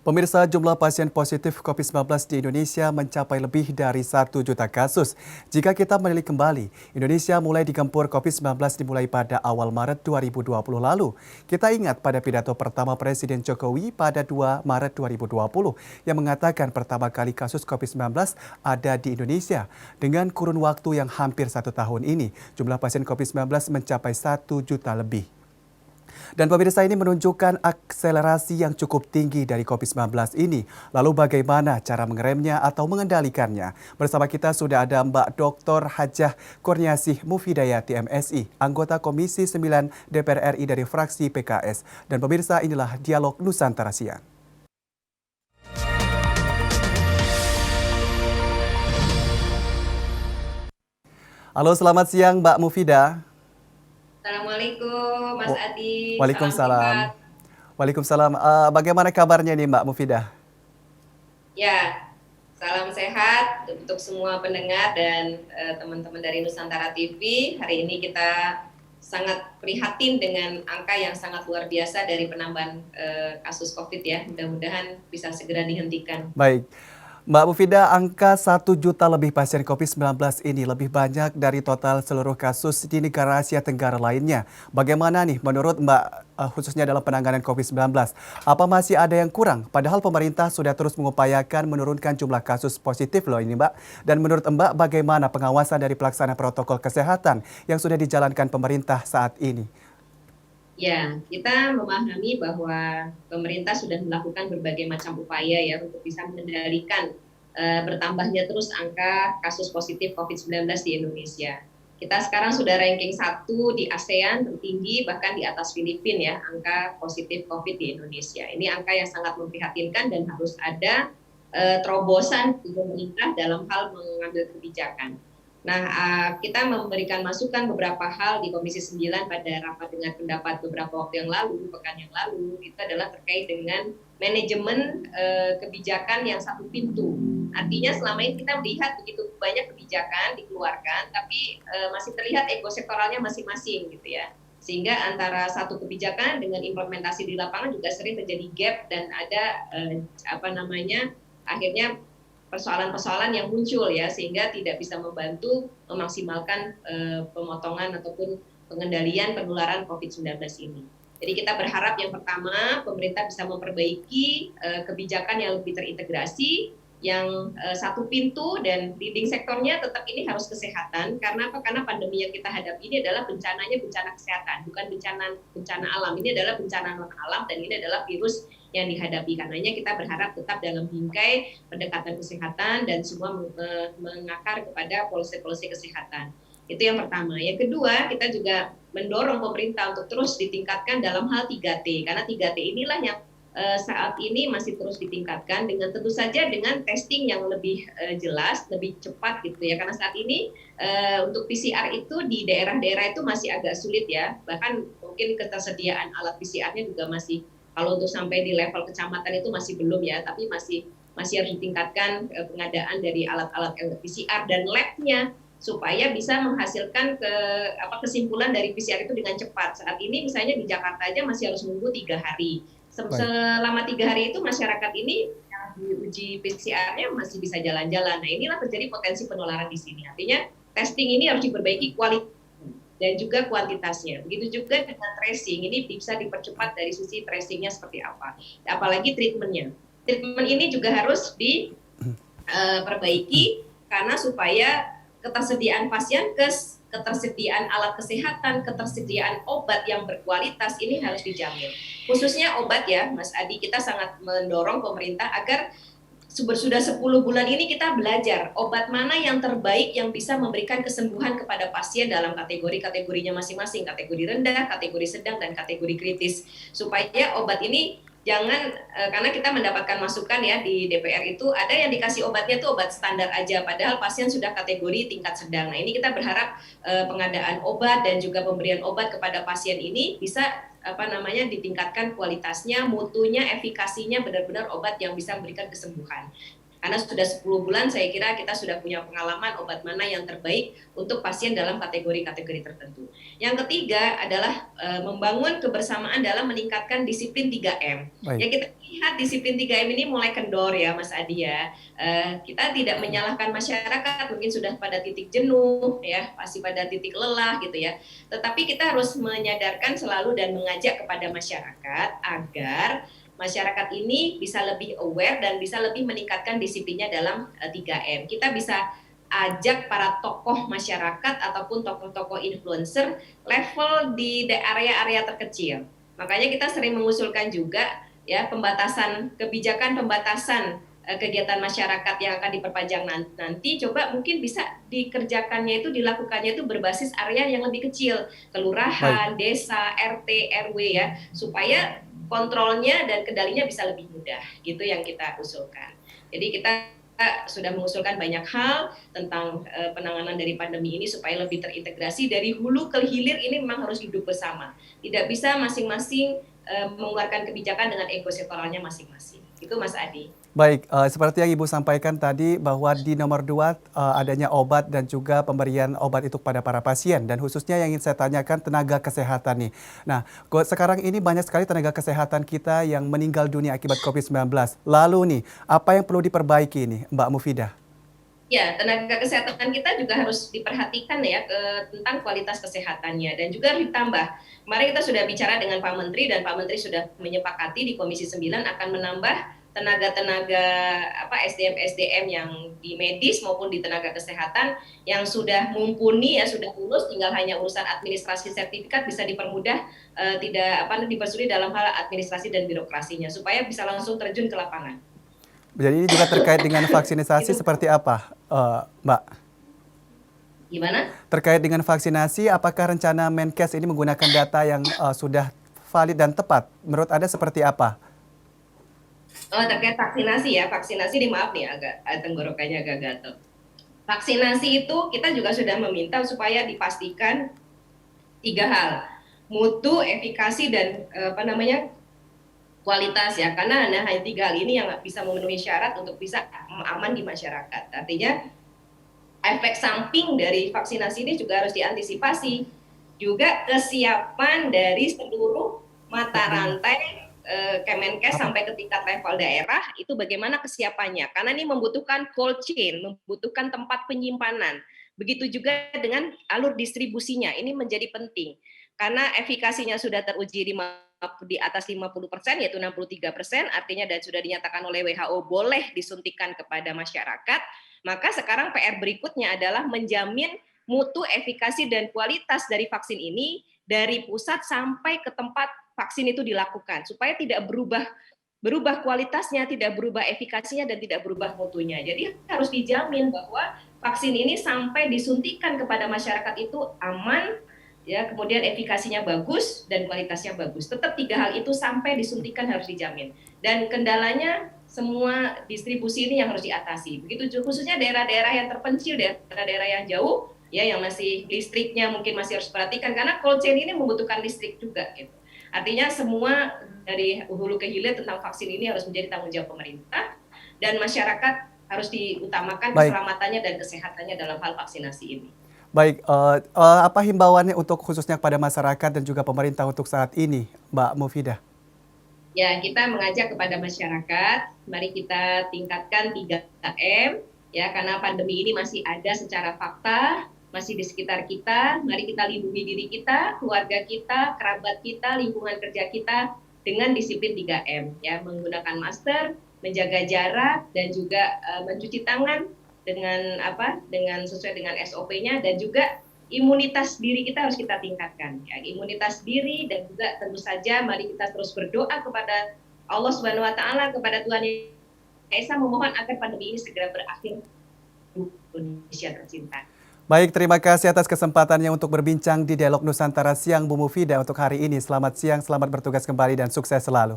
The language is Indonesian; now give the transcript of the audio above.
Pemirsa, jumlah pasien positif COVID-19 di Indonesia mencapai lebih dari 1 juta kasus. Jika kita menilik kembali, Indonesia mulai digempur COVID-19 dimulai pada awal Maret 2020 lalu. Kita ingat pada pidato pertama Presiden Jokowi pada 2 Maret 2020 yang mengatakan pertama kali kasus COVID-19 ada di Indonesia. Dengan kurun waktu yang hampir 1 tahun ini, jumlah pasien COVID-19 mencapai 1 juta lebih. Dan pemirsa, ini menunjukkan akselerasi yang cukup tinggi dari COVID-19 ini. Lalu bagaimana cara mengeremnya atau mengendalikannya? Bersama kita sudah ada Mbak Dr. Hajah Kurniasih Mufidayati MSI, anggota Komisi 9 DPR RI dari fraksi PKS. Dan pemirsa, inilah Dialog Nusantara Siang. Halo, selamat siang Mbak Mufida. Assalamualaikum Mas Wa- Adi, salam Waalaikumsalam. sehat. Waalaikumsalam. Bagaimana kabarnya nih Mbak Mufida? Ya, salam sehat untuk semua pendengar dan teman-teman dari Nusantara TV. Hari ini kita sangat prihatin dengan angka yang sangat luar biasa dari penambahan kasus COVID ya. Mudah-mudahan bisa segera dihentikan. Baik. Mbak Mufida, angka 1 juta lebih pasien COVID-19 ini lebih banyak dari total seluruh kasus di negara Asia Tenggara lainnya. Bagaimana nih menurut Mbak khususnya dalam penanganan COVID-19? Apa masih ada yang kurang? Padahal pemerintah sudah terus mengupayakan menurunkan jumlah kasus positif loh ini Mbak. Dan menurut Mbak bagaimana pengawasan dari pelaksana protokol kesehatan yang sudah dijalankan pemerintah saat ini? Ya, kita memahami bahwa pemerintah sudah melakukan berbagai macam upaya ya untuk bisa mengendalikan bertambahnya terus angka kasus positif COVID-19 di Indonesia. Kita sekarang sudah ranking 1 di ASEAN tertinggi, bahkan di atas Filipina ya, angka positif COVID di Indonesia. Ini angka yang sangat memprihatinkan dan harus ada terobosan di pemerintah dalam hal mengambil kebijakan. Nah, kita memberikan masukan beberapa hal di Komisi 9 pada rapat dengan pendapat beberapa waktu yang lalu, pekan yang lalu, itu adalah terkait dengan manajemen kebijakan yang satu pintu. Artinya selama ini kita melihat begitu banyak kebijakan dikeluarkan, tapi masih terlihat ego sektoralnya masing-masing gitu ya. Sehingga antara satu kebijakan dengan implementasi di lapangan juga sering terjadi gap dan ada akhirnya persoalan-persoalan yang muncul ya, sehingga tidak bisa membantu memaksimalkan pemotongan ataupun pengendalian penularan COVID-19 ini. Jadi kita berharap yang pertama pemerintah bisa memperbaiki kebijakan yang lebih terintegrasi, yang satu pintu, dan leading sektornya tetap ini harus kesehatan. Karena apa? Karena pandemi yang kita hadapi ini adalah bencananya bencana kesehatan, bukan bencana alam. Ini adalah bencana non alam dan ini adalah virus yang dihadapi. Karenanya kita berharap tetap dalam bingkai pendekatan kesehatan dan semua mengakar kepada polisi-polisi kesehatan. Itu yang pertama. Yang kedua, kita juga mendorong pemerintah untuk terus ditingkatkan dalam hal 3T. Karena 3T inilah yang saat ini masih terus ditingkatkan dengan tentu saja dengan testing yang lebih jelas, lebih cepat gitu ya. Karena saat ini untuk PCR itu di daerah-daerah itu masih agak sulit ya. Bahkan mungkin ketersediaan alat PCR-nya juga masih, kalau untuk sampai di level kecamatan itu masih belum ya, tapi masih harus ditingkatkan pengadaan dari alat-alat PCR dan lab-nya supaya bisa menghasilkan kesimpulan dari PCR itu dengan cepat. Saat ini misalnya di Jakarta aja masih harus menunggu 3 hari. Baik. Selama 3 hari itu masyarakat ini yang diuji PCR-nya masih bisa jalan-jalan. Nah, inilah terjadi potensi penularan di sini. Artinya testing ini harus diperbaiki kualitas dan juga kuantitasnya. Begitu juga dengan tracing, ini bisa dipercepat dari sisi tracingnya seperti apa. Apalagi treatmentnya. Treatment ini juga harus diperbaiki karena supaya ketersediaan pasienkes, ketersediaan alat kesehatan, ketersediaan obat yang berkualitas ini harus dijamin. Khususnya obat ya, Mas Adi, kita sangat mendorong pemerintah agar sudah 10 bulan ini kita belajar obat mana yang terbaik yang bisa memberikan kesembuhan kepada pasien dalam kategori-kategorinya masing-masing, kategori rendah, kategori sedang, dan kategori kritis. Supaya obat ini jangan, karena kita mendapatkan masukan ya di DPR itu, ada yang dikasih obatnya tuh obat standar aja, padahal pasien sudah kategori tingkat sedang. Nah, ini kita berharap pengadaan obat dan juga pemberian obat kepada pasien ini bisa ditingkatkan kualitasnya, mutunya, efikasinya, benar-benar obat yang bisa memberikan kesembuhan. Karena sudah 10 bulan saya kira kita sudah punya pengalaman obat mana yang terbaik untuk pasien dalam kategori-kategori tertentu. Yang ketiga adalah membangun kebersamaan dalam meningkatkan disiplin 3M. Baik. Ya kita lihat disiplin 3M ini mulai kendor ya Mas Adi ya. Kita tidak menyalahkan masyarakat, mungkin sudah pada titik jenuh ya, masih pada titik lelah gitu ya. Tetapi kita harus menyadarkan selalu dan mengajak kepada masyarakat agar masyarakat ini bisa lebih aware dan bisa lebih meningkatkan disiplinnya dalam 3M. Kita bisa ajak para tokoh masyarakat ataupun tokoh-tokoh influencer level di area-area terkecil. Makanya kita sering mengusulkan juga ya pembatasan kebijakan pembatasan kegiatan masyarakat yang akan diperpanjang nanti coba mungkin bisa dikerjakannya itu dilakukannya itu berbasis area yang lebih kecil, kelurahan, desa, RT, RW ya, supaya kontrolnya dan kendalinya bisa lebih mudah, gitu yang kita usulkan. Jadi kita sudah mengusulkan banyak hal tentang penanganan dari pandemi ini supaya lebih terintegrasi dari hulu ke hilir ini memang harus hidup bersama. Tidak bisa masing-masing mengeluarkan kebijakan dengan ego sektoralnya masing-masing. Itu Mas Adi. Baik, seperti yang Ibu sampaikan tadi bahwa di nomor 2 adanya obat dan juga pemberian obat itu kepada para pasien dan khususnya yang ingin saya tanyakan tenaga kesehatan nih. Nah, sekarang ini banyak sekali tenaga kesehatan kita yang meninggal dunia akibat COVID-19. Lalu nih, apa yang perlu diperbaiki nih Mbak Mufidah? Ya, tenaga kesehatan kita juga harus diperhatikan ya tentang kualitas kesehatannya dan juga harus ditambah. Kemarin kita sudah bicara dengan Pak Menteri dan Pak Menteri sudah menyepakati di Komisi 9 akan menambah tenaga-tenaga SDM-SDM yang di medis maupun di tenaga kesehatan yang sudah mumpuni ya sudah lulus, tinggal hanya urusan administrasi sertifikat bisa dipermudah, tidak dipersulit dalam hal administrasi dan birokrasinya supaya bisa langsung terjun ke lapangan. Jadi ini juga terkait dengan vaksinasi seperti apa, Mbak? Gimana? Terkait dengan vaksinasi, apakah rencana Menkes ini menggunakan data yang sudah valid dan tepat? Menurut Anda seperti apa? Oh, terkait vaksinasi ya, vaksinasi nih maaf nih agak tenggorokannya agak gatel. Vaksinasi itu kita juga sudah meminta supaya dipastikan 3 hal, mutu, efikasi dan kualitas ya, karena hanya 3 hal ini yang bisa memenuhi syarat untuk bisa aman di masyarakat. Artinya efek samping dari vaksinasi ini juga harus diantisipasi. Juga kesiapan dari seluruh mata rantai Kemenkes sampai ke tingkat level daerah itu bagaimana kesiapannya. Karena ini membutuhkan cold chain, membutuhkan tempat penyimpanan. Begitu juga dengan alur distribusinya, ini menjadi penting. Karena efikasinya sudah teruji di atas 50%, yaitu 63%, artinya dan sudah dinyatakan oleh WHO boleh disuntikan kepada masyarakat, maka sekarang PR berikutnya adalah menjamin mutu, efikasi, dan kualitas dari vaksin ini dari pusat sampai ke tempat vaksin itu dilakukan, supaya tidak berubah kualitasnya, tidak berubah efikasinya, dan tidak berubah mutunya. Jadi harus dijamin bahwa vaksin ini sampai disuntikan kepada masyarakat itu aman, ya, kemudian efikasinya bagus dan kualitasnya bagus. Tetap 3 hal itu sampai disuntikan harus dijamin. Dan kendalanya semua distribusi ini yang harus diatasi. Begitu khususnya daerah-daerah yang terpencil, daerah-daerah yang jauh, ya yang masih listriknya mungkin masih harus perhatikan karena cold chain ini membutuhkan listrik juga gitu. Artinya semua dari hulu ke hilir tentang vaksin ini harus menjadi tanggung jawab pemerintah dan masyarakat harus diutamakan keselamatannya dan kesehatannya dalam hal vaksinasi ini. Baik, apa himbauannya untuk khususnya kepada masyarakat dan juga pemerintah untuk saat ini, Mbak Mufidah? Ya, kita mengajak kepada masyarakat, mari kita tingkatkan 3M, ya karena pandemi ini masih ada secara fakta, masih di sekitar kita, mari kita lindungi diri kita, keluarga kita, kerabat kita, lingkungan kerja kita dengan disiplin 3M, ya menggunakan masker, menjaga jarak, dan juga mencuci tangan dengan sesuai dengan SOP-nya dan juga imunitas diri kita harus kita tingkatkan ya, imunitas diri dan juga tentu saja mari kita terus berdoa kepada Allah Subhanahu wa taala, kepada Tuhan Yang Esa, memohon agar pandemi ini segera berakhir di Indonesia tercinta. Baik, terima kasih atas kesempatannya untuk berbincang di Dialog Nusantara Siang Bu Mufidah untuk hari ini. Selamat siang, selamat bertugas kembali dan sukses selalu.